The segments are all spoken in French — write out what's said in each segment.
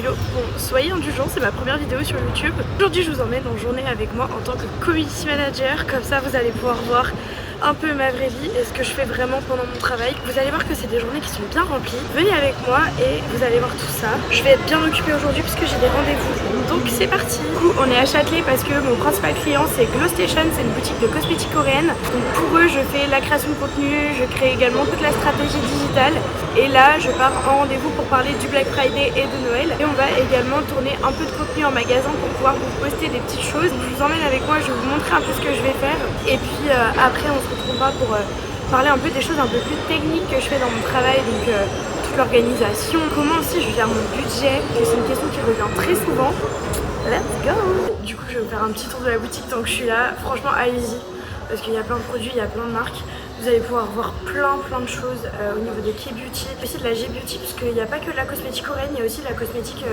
Hello, bon soyez indulgents, c'est ma première vidéo sur YouTube. Aujourd'hui je vous emmène en journée avec moi en tant que community manager, comme ça vous allez pouvoir voir un peu ma vraie vie et ce que je fais vraiment pendant mon travail. Vous allez voir que c'est des journées qui sont bien remplies. Venez avec moi et vous allez voir tout ça. Je vais être bien occupée aujourd'hui puisque j'ai des rendez-vous. Donc c'est parti. Du coup on est à Châtelet parce que mon principal client c'est Glow Station, c'est une boutique de cosmétiques coréenne. Donc pour eux je fais la création de contenu, je crée également toute la stratégie digitale. Et là je pars en rendez-vous pour parler du Black Friday et de Noël. Et on va également tourner un peu de contenu en magasin pour pouvoir vous poster des petites choses. Je vous emmène avec moi, je vais vous montrer un peu ce que je vais faire. Et puis après on se retrouvera pour parler un peu des choses un peu plus techniques que je fais dans mon travail. Donc toute l'organisation, comment aussi je gère mon budget, que c'est une question qui revient très souvent. Let's go. Du coup je vais vous faire un petit tour de la boutique tant que je suis là. Franchement allez-y, parce qu'il y a plein de produits, il y a plein de marques. Vous allez pouvoir voir plein de choses au niveau de K-Beauty, aussi de la G-Beauty, parce qu'il n'y a pas que la cosmétique coréenne, il y a aussi de la cosmétique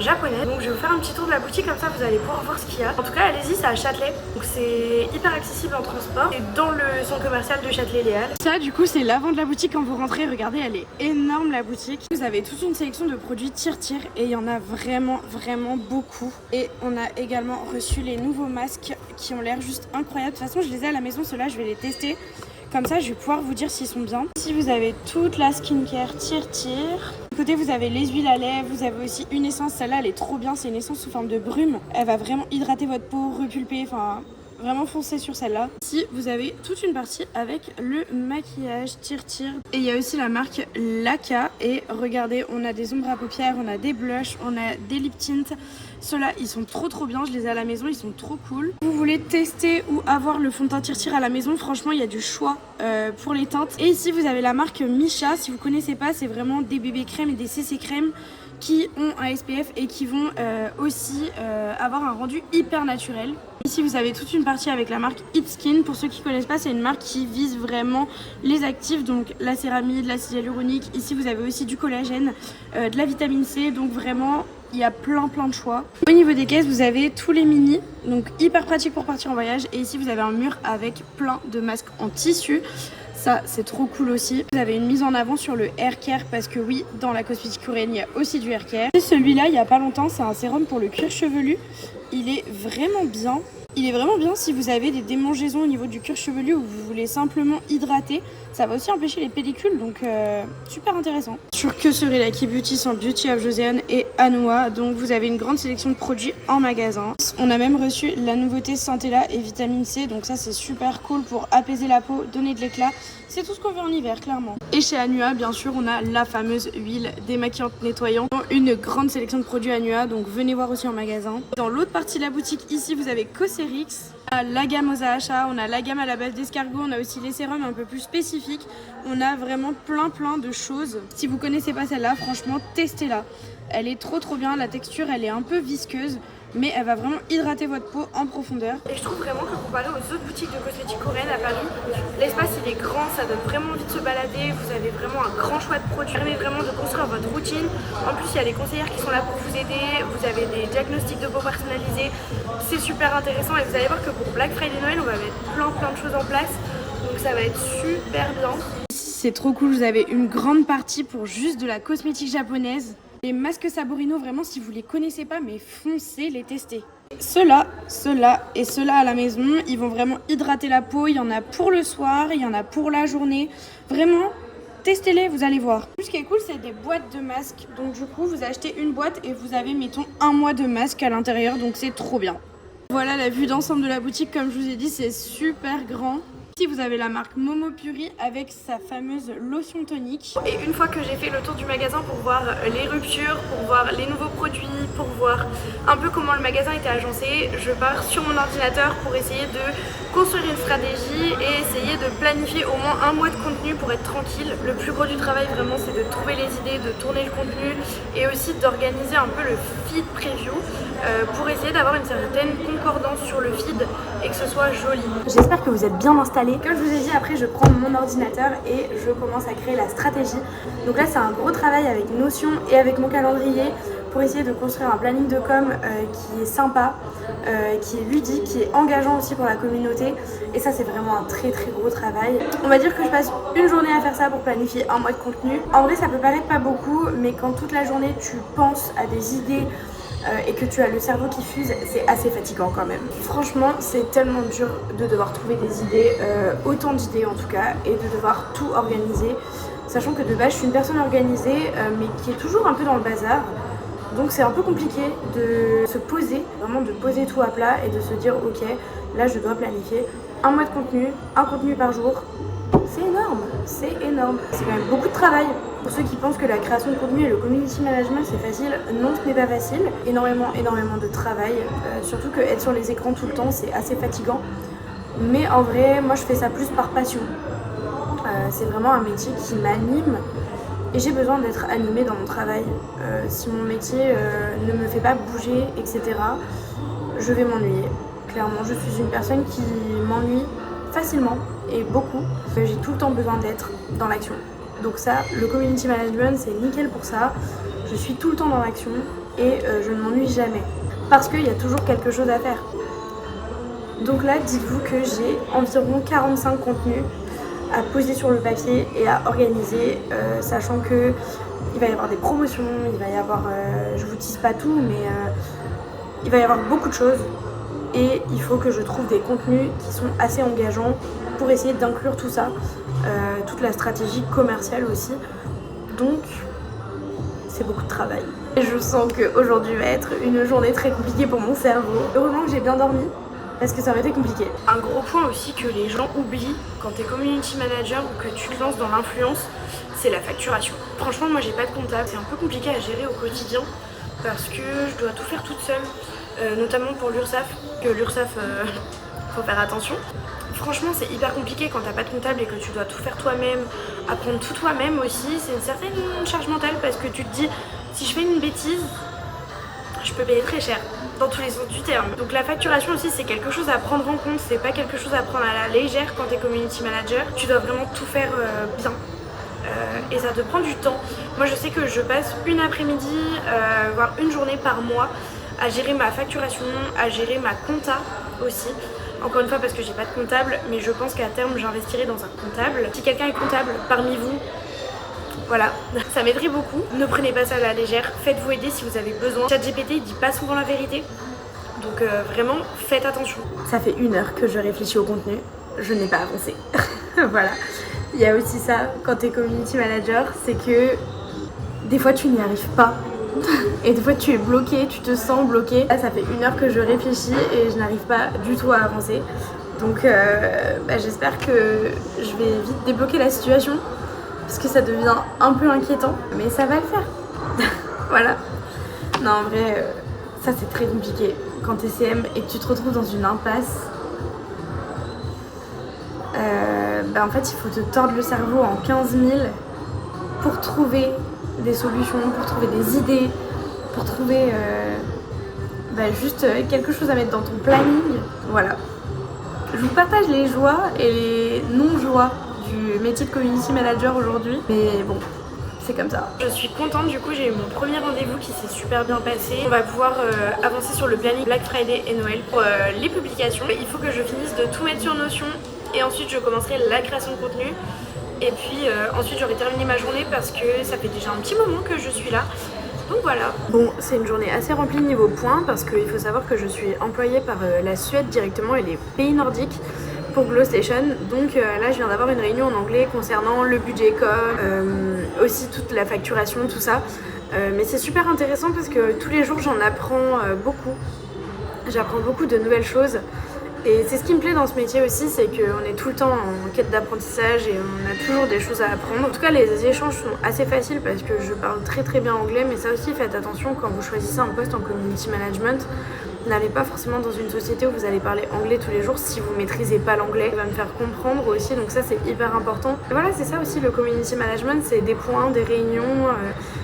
japonaise. Donc je vais vous faire un petit tour de la boutique, comme ça vous allez pouvoir voir ce qu'il y a. En tout cas allez-y, c'est à Châtelet, donc c'est hyper accessible en transport. Et dans le centre commercial de Châtelet-Léal. Ça du coup c'est l'avant de la boutique quand vous rentrez, regardez elle est énorme la boutique. Vous avez toute une sélection de produits tir-tir et il y en a vraiment beaucoup. Et on a également reçu les nouveaux masques qui ont l'air juste incroyables. De toute façon je les ai à la maison, ceux-là je vais les tester. Comme ça, je vais pouvoir vous dire s'ils sont bien. Ici, vous avez toute la skincare tir-tir. De côté, vous avez les huiles à lèvres. Vous avez aussi une essence. Celle-là, elle est trop bien. C'est une essence sous forme de brume. Elle va vraiment hydrater votre peau, repulper. Enfin, vraiment foncer sur celle-là. Ici, vous avez toute une partie avec le maquillage tir-tir. Et il y a aussi la marque Laka. Et regardez, on a des ombres à paupières, on a des blushs, on a des lip tints. Ceux-là, ils sont trop bien, je les ai à la maison, ils sont trop cool. Si vous voulez tester ou avoir le fond de teint tir-tir à la maison, franchement, il y a du choix pour les teintes. Et ici, vous avez la marque Misha. Si vous connaissez pas, c'est vraiment des bébés crèmes et des CC crèmes qui ont un SPF et qui vont aussi avoir un rendu hyper naturel. Ici, vous avez toute une partie avec la marque It Skin. Pour ceux qui connaissent pas, c'est une marque qui vise vraiment les actifs, donc la céramide, l'acide hyaluronique. Ici, vous avez aussi du collagène, de la vitamine C, donc vraiment... Il y a plein de choix. Au niveau des caisses, vous avez tous les mini, donc hyper pratique pour partir en voyage. Et ici, vous avez un mur avec plein de masques en tissu. Ça, c'est trop cool aussi. Vous avez une mise en avant sur le hair care parce que oui, dans la cosmétique coréenne, il y a aussi du hair care. Et celui-là, il y a pas longtemps, c'est un sérum pour le cuir chevelu. Il est vraiment bien. Il est vraiment bien si vous avez des démangeaisons au niveau du cuir chevelu ou vous voulez simplement hydrater. Ça va aussi empêcher les pellicules, donc super intéressant. Sur Que serait la K-Beauty sans Beauty of Joseon et Anua. Donc vous avez une grande sélection de produits en magasin. On a même reçu la nouveauté Santella et Vitamine C. Donc ça c'est super cool pour apaiser la peau, donner de l'éclat. C'est tout ce qu'on veut en hiver, clairement. Et chez Anua, bien sûr, on a la fameuse huile démaquillante nettoyante. Une grande sélection de produits Anua, donc venez voir aussi en magasin. Dans l'autre partie de la boutique, ici, vous avez Cosrx. On a la gamme aux AHA, on a la gamme à la base d'escargot, on a aussi les sérums un peu plus spécifiques. On a vraiment plein de choses. Si vous connaissez pas celle-là, franchement, testez-la. Elle est trop bien, la texture, elle est un peu visqueuse. Mais elle va vraiment hydrater votre peau en profondeur. Et je trouve vraiment que comparé aux autres boutiques de cosmétiques coréennes à Paris, l'espace il est grand, ça donne vraiment envie de se balader, vous avez vraiment un grand choix de produits, permet vraiment de construire votre routine. En plus il y a des conseillères qui sont là pour vous aider, vous avez des diagnostics de peau personnalisés, c'est super intéressant et vous allez voir que pour Black Friday Noël on va mettre plein de choses en place, donc ça va être super bien. Ici c'est trop cool, vous avez une grande partie pour juste de la cosmétique japonaise. Les masques Saborino, vraiment, si vous les connaissez pas, mais foncez les tester. Ceux-là et ceux-là à la maison, ils vont vraiment hydrater la peau. Il y en a pour le soir, il y en a pour la journée. Vraiment, testez-les, vous allez voir. Ce qui est cool, c'est des boîtes de masques. Donc du coup, vous achetez une boîte et vous avez, mettons, un mois de masque à l'intérieur. Donc c'est trop bien. Voilà la vue d'ensemble de la boutique. Comme je vous ai dit, c'est super grand. Ici, vous avez la marque Momo Puri avec sa fameuse lotion tonique. Et une fois que j'ai fait le tour du magasin pour voir les ruptures, pour voir les nouveaux produits, pour voir un peu comment le magasin était agencé, je pars sur mon ordinateur pour essayer de construire une stratégie et essayer de planifier au moins un mois de contenu pour être tranquille. Le plus gros du travail vraiment c'est de trouver les idées, de tourner le contenu et aussi d'organiser un peu le feed preview pour essayer d'avoir une certaine concordance sur le feed et que ce soit joli. J'espère que vous êtes bien installés. Comme je vous ai dit, après je prends mon ordinateur et je commence à créer la stratégie. Donc là c'est un gros travail avec Notion et avec mon calendrier pour essayer de construire un planning de com qui est sympa, qui est ludique, qui est engageant aussi pour la communauté. Et ça, c'est vraiment un très très gros travail. On va dire que je passe une journée à faire ça pour planifier un mois de contenu. En vrai, ça peut paraître pas beaucoup, mais quand toute la journée tu penses à des idées et que tu as le cerveau qui fuse, c'est assez fatigant quand même. Franchement, c'est tellement dur de devoir trouver des idées, autant d'idées en tout cas, et de devoir tout organiser. Sachant que de base, je suis une personne organisée, mais qui est toujours un peu dans le bazar. Donc c'est un peu compliqué de se poser, vraiment de poser tout à plat et de se dire ok, là je dois planifier un mois de contenu, un contenu par jour. C'est énorme, c'est énorme. C'est quand même beaucoup de travail. Pour ceux qui pensent que la création de contenu et le community management c'est facile, non, ce n'est pas facile. Énormément de travail, surtout que être sur les écrans tout le temps c'est assez fatigant. Mais en vrai, moi je fais ça plus par passion. C'est vraiment un métier qui m'anime et j'ai besoin d'être animée dans mon travail. Si mon métier ne me fait pas bouger, etc., je vais m'ennuyer. Clairement, je suis une personne qui m'ennuie facilement et beaucoup. J'ai tout le temps besoin d'être dans l'action. Donc ça, le community management, c'est nickel pour ça. Je suis tout le temps dans l'action et je ne m'ennuie jamais. Parce qu'il y a toujours quelque chose à faire. Donc là, dites-vous que j'ai environ 45 contenus à poser sur le papier et à organiser, sachant que il va y avoir des promotions, il va y avoir, je vous tease pas tout, mais il va y avoir beaucoup de choses et il faut que je trouve des contenus qui sont assez engageants pour essayer d'inclure tout ça, toute la stratégie commerciale aussi. Donc c'est beaucoup de travail. Et je sens qu'aujourd'hui va être une journée très compliquée pour mon cerveau. Heureusement que j'ai bien dormi, parce que ça aurait été compliqué. Un gros point aussi que les gens oublient quand t'es community manager ou que tu te lances dans l'influence, c'est la facturation. Franchement, moi j'ai pas de comptable, c'est un peu compliqué à gérer au quotidien parce que je dois tout faire toute seule, notamment pour l'URSSAF, que l'URSSAF, faut faire attention. Franchement, c'est hyper compliqué quand t'as pas de comptable et que tu dois tout faire toi-même, apprendre tout toi-même aussi. C'est une certaine charge mentale parce que tu te dis, si je fais une bêtise, je peux payer très cher dans tous les sens du terme. Donc la facturation aussi c'est quelque chose à prendre en compte, c'est pas quelque chose à prendre à la légère quand t'es community manager. Tu dois vraiment tout faire bien et ça te prend du temps. Moi je sais que je passe une après-midi, voire une journée par mois à gérer ma facturation, à gérer ma compta aussi. Encore une fois parce que j'ai pas de comptable, mais je pense qu'à terme j'investirai dans un comptable. Si quelqu'un est comptable parmi vous, voilà, ça m'aiderait beaucoup. Ne prenez pas ça à la légère, faites-vous aider si vous avez besoin. ChatGPT il dit pas souvent la vérité, donc vraiment faites attention. Ça fait 1 heure que je réfléchis au contenu, je n'ai pas avancé. Voilà, il y a aussi ça quand t'es community manager, c'est que des fois tu n'y arrives pas. Et des fois tu es bloqué, tu te sens bloqué. Là ça fait 1 heure que je réfléchis et je n'arrive pas du tout à avancer. Donc j'espère que je vais vite débloquer la situation. Parce que ça devient un peu inquiétant, mais ça va le faire. Voilà. Non, en vrai, ça c'est très compliqué. Quand t'es CM et que tu te retrouves dans une impasse, en fait, il faut te tordre le cerveau en 15 000 pour trouver des solutions, pour trouver des idées, pour trouver juste quelque chose à mettre dans ton planning. Voilà. Je vous partage les joies et les non-joies du métier de community manager aujourd'hui, mais bon, c'est comme ça. Je suis contente, du coup j'ai eu mon premier rendez-vous qui s'est super bien passé. On va pouvoir avancer sur le planning Black Friday et Noël pour les publications. Il faut que je finisse de tout mettre sur Notion et ensuite je commencerai la création de contenu. Et puis ensuite j'aurai terminé ma journée parce que ça fait déjà un petit moment que je suis là. Donc voilà. Bon, c'est une journée assez remplie niveau points parce qu'il faut savoir que je suis employée par la Suède directement et les pays nordiques pour GlowStation. Donc là je viens d'avoir une réunion en anglais concernant le budget com, aussi toute la facturation, tout ça. Mais c'est super intéressant parce que tous les jours j'en apprends beaucoup. J'apprends beaucoup de nouvelles choses. Et c'est ce qui me plaît dans ce métier aussi, c'est qu'on est tout le temps en quête d'apprentissage et on a toujours des choses à apprendre. En tout cas, les échanges sont assez faciles parce que je parle très très bien anglais, mais ça aussi, faites attention quand vous choisissez un poste en community management. N'allez pas forcément dans une société où vous allez parler anglais tous les jours si vous maîtrisez pas l'anglais. Ça va me faire comprendre aussi, donc ça c'est hyper important. Et voilà, c'est ça aussi le community management, c'est des points, des réunions,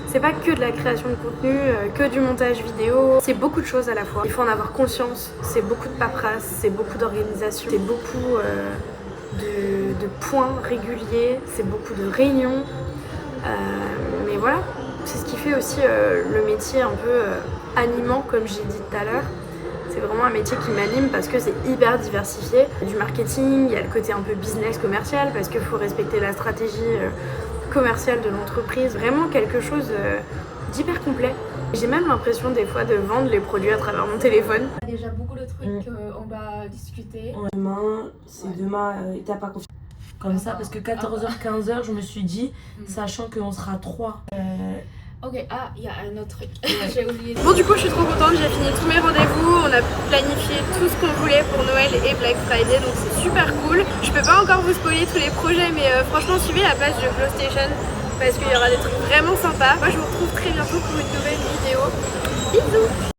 c'est pas que de la création de contenu, que du montage vidéo, c'est beaucoup de choses à la fois. Il faut en avoir conscience, c'est beaucoup de paperasse, c'est beaucoup d'organisation, c'est beaucoup de points réguliers, c'est beaucoup de réunions. Mais voilà, C'est ce qui fait aussi le métier un peu animant, comme j'ai dit tout à l'heure. C'est vraiment un métier qui m'anime parce que c'est hyper diversifié. Il y a du marketing, il y a le côté un peu business commercial parce qu'il faut respecter la stratégie commerciale de l'entreprise. Vraiment quelque chose d'hyper complet. J'ai même l'impression des fois de vendre les produits à travers mon téléphone. Il y a déjà beaucoup de trucs qu'on va discuter. Demain, c'est demain, t'as pas confiance. Comme ça, parce que 14h, 15h, je me suis dit, sachant qu'on sera 3. Ok, il y a un autre truc. J'ai oublié. Bon, du coup, je suis trop contente, j'ai fini tous mes rendez-vous. On a planifié tout ce qu'on voulait pour Noël et Black Friday, donc c'est super cool. Je peux pas encore vous spoiler tous les projets, mais franchement, suivez la page de Glow Station parce qu'il y aura des trucs vraiment sympas. Moi, je vous retrouve très bientôt pour une nouvelle vidéo. Bisous!